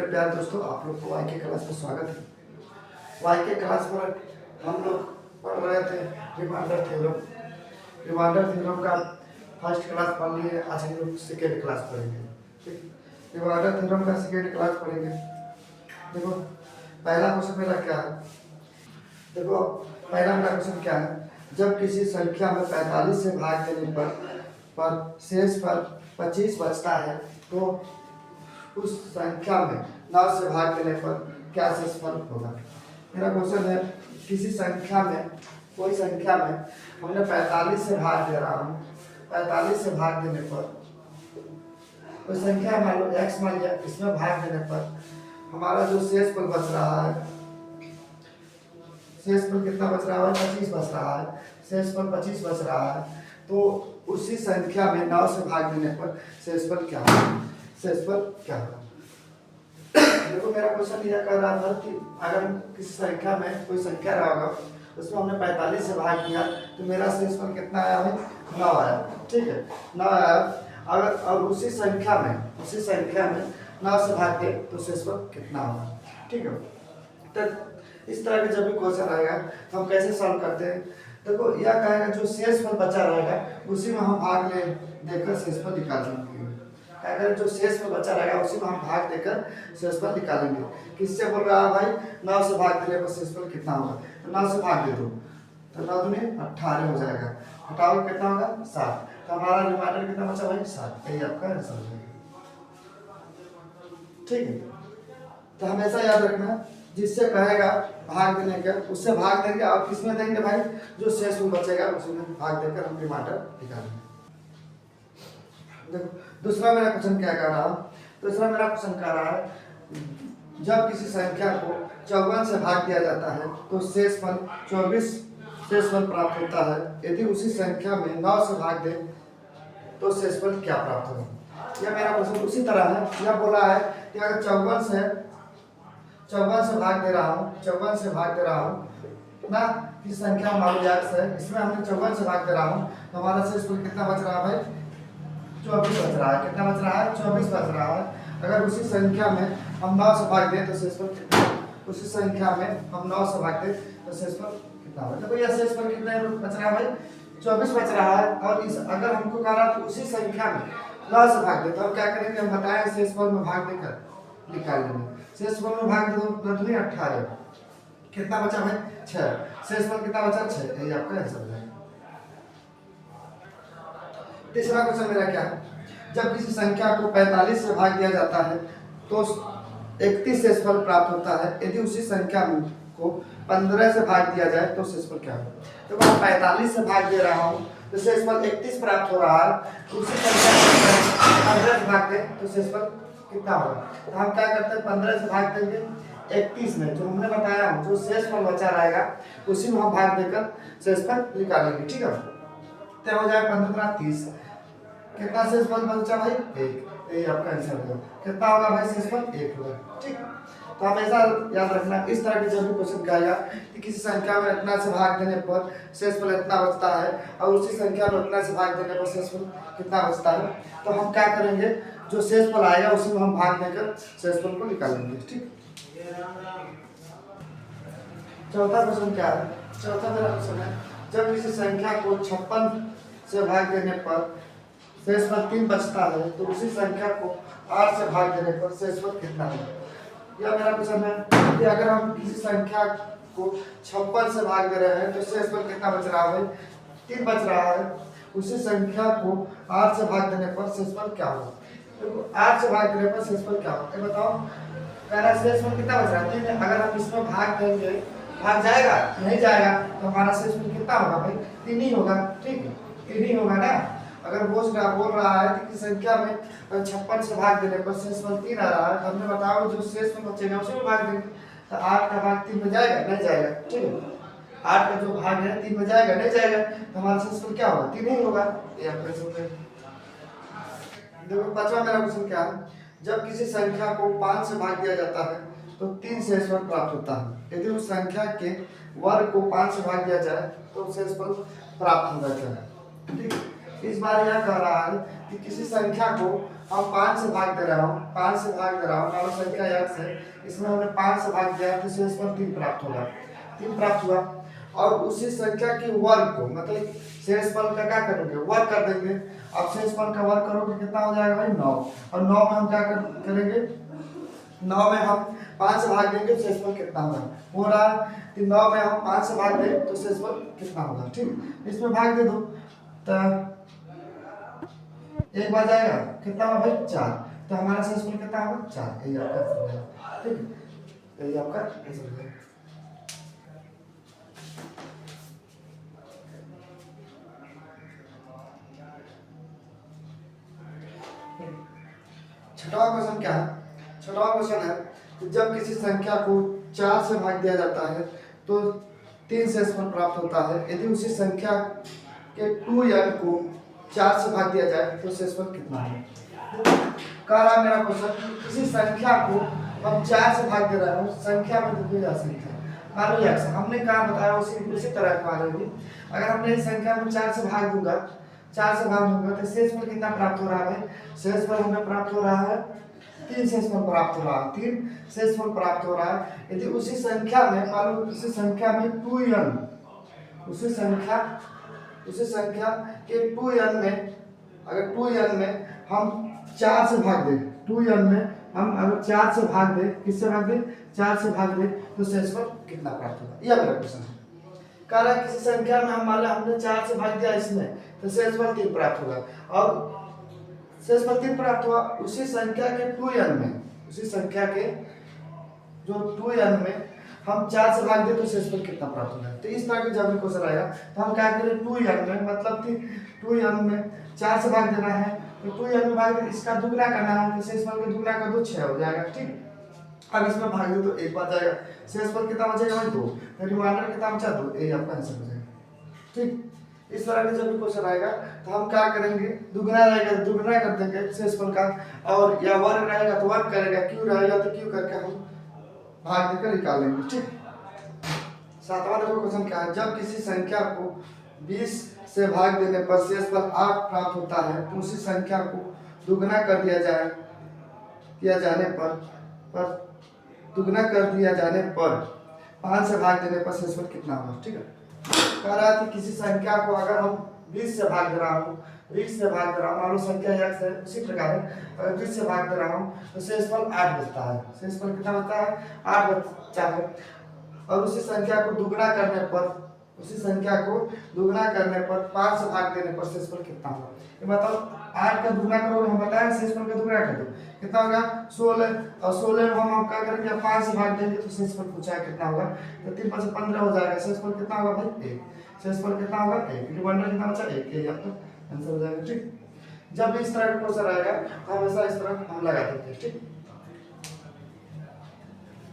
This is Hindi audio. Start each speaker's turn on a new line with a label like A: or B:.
A: मेरे प्यारे दोस्तों, आप लोग को वाई के क्लास में स्वागत है। वाई के क्लास में हम लोग पढ़ रहे थे रिमाइंडर थ्योरम। रिमाइंडर थ्योरम का फर्स्ट क्लास पढ़ लिए, आज हम लोग सेकेंड क्लास पढ़ेंगे। ठीक, रिमाइंडर थ्योरम का सेकेंड क्लास पढ़ेंगे। देखो पहला क्वेश्चन मेरा क्या है। देखो पहला मेरा क्वेश्चन क्या है, जब किसी संख्या में 45 से भाग देने पर शेष पर 25 बचता है तो उस संख्या में 9 से भाग देने पर क्या शेषफल होगा। मेरा क्वेश्चन है, किसी संख्या में, कोई संख्या में हमने 45 से भाग दे रहा हूँ, 45 से भाग देने पर कोई संख्या मान लो x मान लिया, इसमें भाग देने पर हमारा जो शेषफल बच रहा है, शेषफल कितना बच रहा है, 25 बच रहा है। शेषफल 25 बच रहा है तो उसी संख्या में 9 से भाग देने पर शेषफल क्या होगा। शेषफल क्या होगा। देखो मेरा क्वेश्चन यह कह रहा था कि अगर किसी संख्या में कोई संख्या रहा होगा, उसमें हमने 45 से भाग किया तो मेरा शेषफल कितना आया है, 9 आया। ठीक है, 9 आया। अगर और उसी संख्या में 9 से भाग के तो शेषफल कितना होगा। ठीक है, तो इस तरह के जब भी क्वेश्चन आएगा तो हम कैसे सॉल्व करते हैं। देखो यह कहेगा जो शेषफल बचा रहेगा उसी में हम भाग ले देकर शेषफल निकाल लेंगे। अगर जो शेष में बचा रहेगा उसी में हम भाग देकर शेषफल निकालेंगे। किससे बोल रहा है भाई, 9 से भाग देने पर शेषफल कितना होगा। तो 9 से भाग दे दो तो 9 दूनी 18 हो जाएगा, हटाओ कितना होगा 7। तो हमारा रिमाइंडर कितना बचा भाई, 7। यही आपका आंसर है। ठीक है, तो हमेशा याद रखना जिससे कहेगा भाग देने का उससे भाग देंगे, और किसमें देंगे भाई, जो शेष में बचेगा उसमें भाग देकर हम रिमाइंडर निकालेंगे। देखो दूसरा मेरा क्वेश्चन क्या कह रहा है। दूसरा मेरा क्वेश्चन कह रहा है, जब किसी संख्या को 54 से भाग दिया जाता है तो शेषफल 24 शेषफल प्राप्त होता है। यदि उसी संख्या में 9 से भाग दे तो शेषफल क्या प्राप्त होगा। यह मेरा क्वेश्चन उसी तरह है। यह बोला है कि अगर 54 से भाग दे रहा हूँ ना, किसी संख्या मान लो x है, इसमें हमने 54 से भाग दे रहा हूँ तो हमारा शेषफल कितना बच रहा है भाई, 24 बच रहा है। कितना बच रहा है, 24 बच रहा है। अगर उसी संख्या में हम 9 से भाग दें तो शेषफल कितना, उसी संख्या में हम 9 से भाग दें तो शेषफल कितना होगा। देखो यह शेषफल कितना बच रहा है भाई, 24 बच रहा है। और इस अगर हमको कह रहा है तो उसी संख्या में 9 से भाग दे तो हम क्या करेंगे, हम बताएं शेषफल में भाग देकर निकाल लेंगे। शेषफल में भाग दे तो 18, कितना बचा भाई 6। शेषफल कितना बचा 6। यही आपका आंसर है। तीसरा क्वेश्चन मेरा क्या है, जब किसी संख्या को 45 से भाग दिया जाता है तो 31 शेषफल प्राप्त होता है। यदि उसी संख्या को 15 से भाग दिया जाए तो शेषफल क्या होगा। तो मैं 45 से भाग दे रहा हूँ तो शेषफल 31 प्राप्त हो रहा है। उसी संख्या को 15 से भाग दें तो शेषफल कितना होगा। तो हम क्या करते हैं, 15 से भाग देंगे 31 में, जो हमने बताया जो शेषफल बचा रहेगा उसी में हम भाग देकर शेषफल निकालेंगे। ठीक है, तो हो जाएगा 15 30। कितना शेषफल बचा भाई, 1। यही आपका आंसर होगा। कितना होगा भाई, शेषफल 1 होगा। ठीक, तो हमेशा याद रखना इस तरह के जब भी क्वेश्चन आएगा कि किसी संख्या में इतना से भाग देने पर शेषफल इतना बचता है और उसी संख्या में इतना से भाग देने पर शेषफल कितना बचता है, तो हम क्या करेंगे, जो शेषफल आएगा उसी में हम भाग देकर शेषफल को निकालेंगे। ठीक, चौथा क्वेश्चन क्या है। चौथा मेरा क्वेश्चन है, जब किसी संख्या को 56 से भाग देने पर शेषफल 3 बचता है तो उसी संख्या को 8 से भाग देने पर शेषफल कितना है। यह मेरा क्वेश्चन है कि अगर हम किसी संख्या को 56 से भाग दे रहे हैं तो शेषफल कितना बच रहा है, 3 बच रहा है। उसी संख्या को 8 से भाग देने पर शेषफल क्या होगा। तो 8 से भाग देने पर शेषफल क्या होगा, ये बताओ। कह रहा है शेषफल कितना बच रहा है, 3। अगर हम इसमें भाग देंगे, भाग जाएगा नहीं जाएगा तो हमारा शेषफल कितना होगा भाई, 3 ही होगा। ठीक है, 3 ही होगा ना। अगर बोल रहा है कि संख्या में 56 से भाग देने पर शेषफल 3 आ रहा है तो हमने बताओ जो शेषफल बचेगा उसी में भाग देंगे। तो 8 का भाग 3 में जाएगा नहीं जाएगा। ठीक है, 8 का जो भाग है 3 में जाएगा नहीं जाएगा तो हमारा शेषफल क्या होगा, 3 ही होगा। ये आप कह सकते हैं। देखो पांचवा मेरा क्वेश्चन क्या है, जब किसी संख्या को 5 से भाग दिया जाता है तो 3 शेषफल प्राप्त होता है। यदि उस संख्या के वर्ग को 5 से भाग दिया जाए तो शेषफल प्राप्त होगा क्या। ठीक, इस बार यह कह रहा है कि किसी संख्या को हम 5 से भाग दे रहा हूँ, 5 से भाग दे रहा हूँ, मान लो संख्या x है, इसमें हमने 5 से भाग दिया तो शेषफल 3 प्राप्त होगा, 3 प्राप्त हुआ। और उसी संख्या की वर्ग को मतलब शेषफल का क्या करेंगे, वर्ग कर देंगे। अब शेषफल का वर्ग करोगे कितना हो जाएगा भाई 9, और 9 में हम क्या करेंगे, 9 में हम 5 से भाग देंगे तो शेषफल कितना होगा, हो रहा है कि 9 में हम 5 से भाग दें तो शेषफल कितना होगा। ठीक, इसमें भाग दे दो तो एक बार जाएगा कितना होगा भाई 4, तो हमारा शेषफल कितना होगा 4। यही आपका आंसर है। ठीक, यही आपका आंसर है। छठवां क्वेश्चन क्या है, छठवां क्वेश्चन है कि जब किसी संख्या को 4 से भाग दिया जाता है तो 3 शेषफल प्राप्त होता है। यदि उसी संख्या के 2n को 4 से भाग दिया जाए तो शेषफल कितना है। कह रहा मेरा क्वेश्चन, किसी संख्या को हम 4 से भाग दे रहे हैं, संख्या में दी जा संख्या मान लो x, हमने कहा बताया उसी तरह का भी, अगर हमने इस संख्या में 4 से भाग दूंगा, 4 से भाग दूंगा तो शेषफल कितना प्राप्त हो रहा है, शेषफल हमें प्राप्त हो रहा है 3 शेषफल प्राप्त हो रहा है, 3 शेषफल प्राप्त हो रहा है। यदि उसी संख्या में मान लो उसी संख्या में 2n, उसी संख्या के 2n में, अगर 2n में हम 4 से भाग दें, 2n में हम अगर 4 से भाग दें, किससे भाग दें, 4 से भाग दें तो शेषफल कितना प्राप्त होगा। यह मेरा क्वेश्चन है। कह रहा है किसी संख्या में हम मान लो हमने 4 से भाग दिया इसमें तो शेषफल 3 प्राप्त होगा, और शेषफल 3 प्राप्त हुआ उसी संख्या के 2n में, उसी संख्या के जो 2n में हम 4 से भाग दें तो शेषफल कितना प्राप्त होगा। तो इस तरह के जब भी क्वेश्चन आएगा तो हम क्या करें, 2n में मतलब कि 2n में 4 से भाग देना है तो 2n में भाग दे, इसका दुगना करना है तो शेषफल का दुगना कर दो 6 हो जाएगा। ठीक, अब इसमें भाग दे तो एक बार जाएगा, शेषफल कितना बचेगा भाई 2, तो रिमाइंडर कितना बचा 2, यही आपका आंसर हो जाएगा। ठीक, इस तरह के जब भी क्वेश्चन आएगा तो हम क्या करेंगे, दुगना रहेगा तो दुगना कर देंगे शेषफल का, और या वर्ग रहेगा तो वर्ग करेगा, क्यों रहेगा तो क्यों करके हम भाग देकर निकालेंगे। ठीक, सातवां देखो क्वेश्चन क्या है, जब किसी संख्या को 20 से भाग देने पर शेषफल 8 प्राप्त होता है तो उसी संख्या को दुगना कर दिया जाने पर दुगना कर दिया जाने पर 5 से भाग देने पर शेषफल कितना होगा। ठीक है, कह रहा है कि किसी संख्या को अगर हम 20 से भाग दे रहा हूँ, 20 से भाग दे रहा हूँ, मान लो संख्या x है, उसी प्रकार अगर 20 से भाग दे रहा हूँ तो शेषफल 8 बचता है, शेषफल कितना बचता है 8 बचता है। और उसी संख्या को दुगना करने पर, उसी संख्या को दुगना करने पर 5 से भाग देने पर शेषफल कितना होगा। ये बताओ, 8 का दुगना करोगे, हम बताएं शेषफल का दुगना कर दो कितना होगा 16, और 16 में हम क्या करेंगे 5 से भाग देंगे तो शेषफल पूछा है कितना होगा, तो 3 5 15 हो जाएगा, शेषफल कितना होगा भाई 1, शेषफल कितना होगा 1, रिमाइंडर कितना बचा 1, यही आपका आंसर हो जाएगा। ठीक, जब भी इस तरह का क्वेश्चन आएगा तो हमेशा इस तरह हम लगा देते हैं। ठीक।